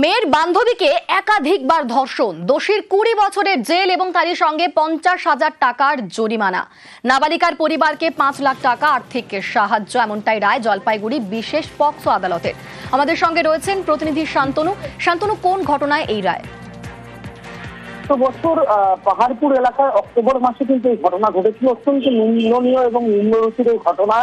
মেয়ের বান্ধবীকে একাধিকবার ধর্ষণ, দোষীর 20 বছরের জেল এবং তারই সঙ্গে 50,000 টাকার জরিমানা। নাবালিকার পরিবারকে 5 লাখ টাকা আর্থিক সাহায্য, এমনটাই রায় জলপাইগুড়ি বিশেষ পক্সো আদালতের। আমাদের সঙ্গে রয়েছেন প্রতিনিধি শান্তনু। শান্তনু, কোন ঘটনায় এই রায়? বছর পাহাড়পুর এলাকায় অক্টোবর মাসে কিন্তু এই ঘটনা ঘটেছিল। অত্যন্ত নিন্দনীয় এবং নিম্নরুচির এই ঘটনা।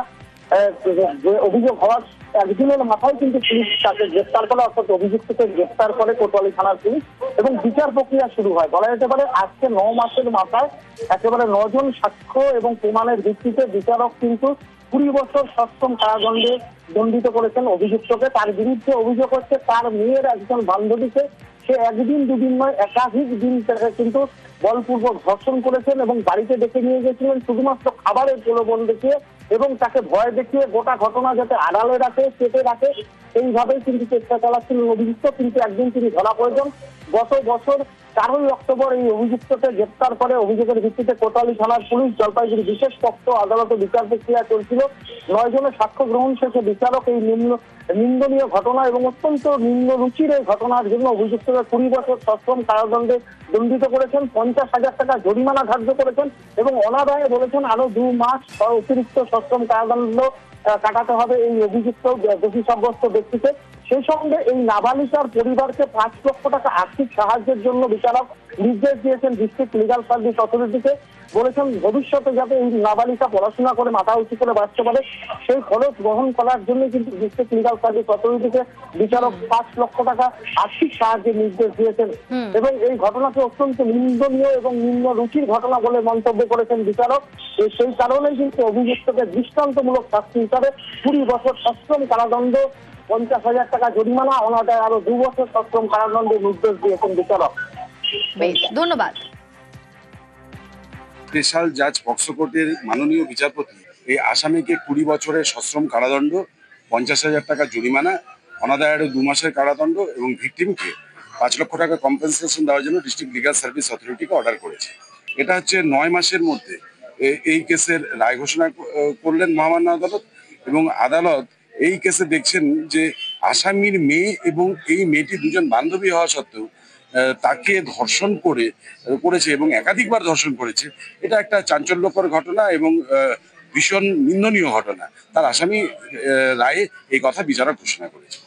অভিযোগ হওয়ার একদিনের মাথায় কিন্তু পুলিশ তাকে গ্রেফতার করে, অর্থাৎ অভিযুক্তকে গ্রেফতার করে কোতোয়ালি থানার পুলিশ, এবং বিচার প্রক্রিয়া শুরু হয়। বলা যেতে পারে আজকে 9 মাসের মাথায় একেবারে 9 জন সাক্ষ্য এবং প্রমাণের ভিত্তিতে বিচারক কিন্তু 20 বছর সশ্রম কারাদণ্ডে দণ্ডিত করেছেন অভিযুক্তকে। তার বিরুদ্ধে অভিযোগ হচ্ছে তার মেয়ের একজন বান্ধবীকে সে একদিন দুদিন নয় একাধিক দিন তাকে কিন্তু বলপূর্বক ধর্ষণ করেছেন এবং বাড়িতে ডেকে নিয়ে গেছিলেন শুধুমাত্র খাবারের প্রলোভন দেখিয়ে এবং তাকে ভয় দেখিয়ে গোটা ঘটনা যাতে আড়ালে রাখে, চেপে রাখে, এইভাবেই কিন্তু চেষ্টা চালাচ্ছিলেন অভিযুক্ত। কিন্তু একদিন তিনি ধরা পড়েছেন। গত বছর 4ই অক্টোবর এই অভিযুক্তকে গ্রেফতার করে অভিযোগের ভিত্তিতে কোতোয়ালি থানার পুলিশ জলপাইগুড়ি বিশেষ পক্সো আদালতে বিচার প্রক্রিয়া চলছিল। 9 জনের সাক্ষ্য গ্রহণ শেষে বিচারক এই নিন্দনীয় ঘটনা এবং অত্যন্ত নিম্নরুচির এই ঘটনার জন্য অভিযুক্তকে 20 বছর সশ্রম কারাদণ্ডে দণ্ডিত করেছেন, 50,000 টাকা জরিমানা ধার্য করেছেন এবং অনাদায়ে বলেছেন আরো 2 মাস অতিরিক্ত সশ্রম কারাদণ্ড কাটাতে হবে এই অভিযুক্ত দোষী সাব্যস্ত ব্যক্তিকে। সেই সঙ্গে এই নাবালিকার পরিবারকে 5 লক্ষ টাকা আর্থিক সাহায্যের জন্য বিচারক নির্দেশ দিয়েছেন ডিস্ট্রিক্ট লিগাল সার্ভিস অথরিটিকে। বলেছেন ভবিষ্যতে যাতে এই নাবালিকা পড়াশোনা করে মাথা উঁচু করে বাঁচতে পারে সেই খরচ বহন করার জন্য কিন্তু ডিস্ট্রিক্ট লিগাল সার্ভিস অথরিটিকে বিচারক 5 লক্ষ টাকা আর্থিক সাহায্যের নির্দেশ দিয়েছেন এবং এই ঘটনাকে অত্যন্ত নিন্দনীয় এবং নিম্ন রুচির ঘটনা বলে মন্তব্য করেছেন বিচারক। সেই কারণেই কিন্তু অভিযুক্তকে দৃষ্টান্তমূলক শাস্তি হিসাবে 20 বছর সশ্রম কারাদণ্ড, 50,000 টাকা জরিমানা, অনাদায়ে আরো 2 বছর সশ্রম কারাদণ্ডের নির্দেশ দিয়েছেন বিচারক। ধন্যবাদ। স্পেশাল জাজ পক্সো কোর্টের মাননীয় বিচারপতি এই আসামিকে 20 বছরের সশ্রম কারাদণ্ড, 50,000 টাকা জরিমানা, অনাদায়ে আরো 2 মাসের কারাদণ্ড এবং ভিকটিমকে 5 লক্ষ টাকা কম্পেনসেশন দেওয়ার জন্য ডিস্ট্রিক্ট লিগাল সার্ভিস অথরিটিকে অর্ডার করেছে। এটা হচ্ছে 9 মাসের মধ্যে এই কেসের রায় ঘোষণা করলেন মহামান্য আদালত এবং আদালত এই কেসে দেখছেন যে আসামির মেয়ে এবং এই মেয়েটি দুজন বান্ধবী হওয়া সত্ত্বেও তাকে ধর্ষণ করেছে এবং একাধিকবার ধর্ষণ করেছে। এটা একটা চাঞ্চল্যকর ঘটনা এবং ভীষণ নিন্দনীয় ঘটনা। তার আসামি রায়ে এই কথা বিচারক ঘোষণা করেছে।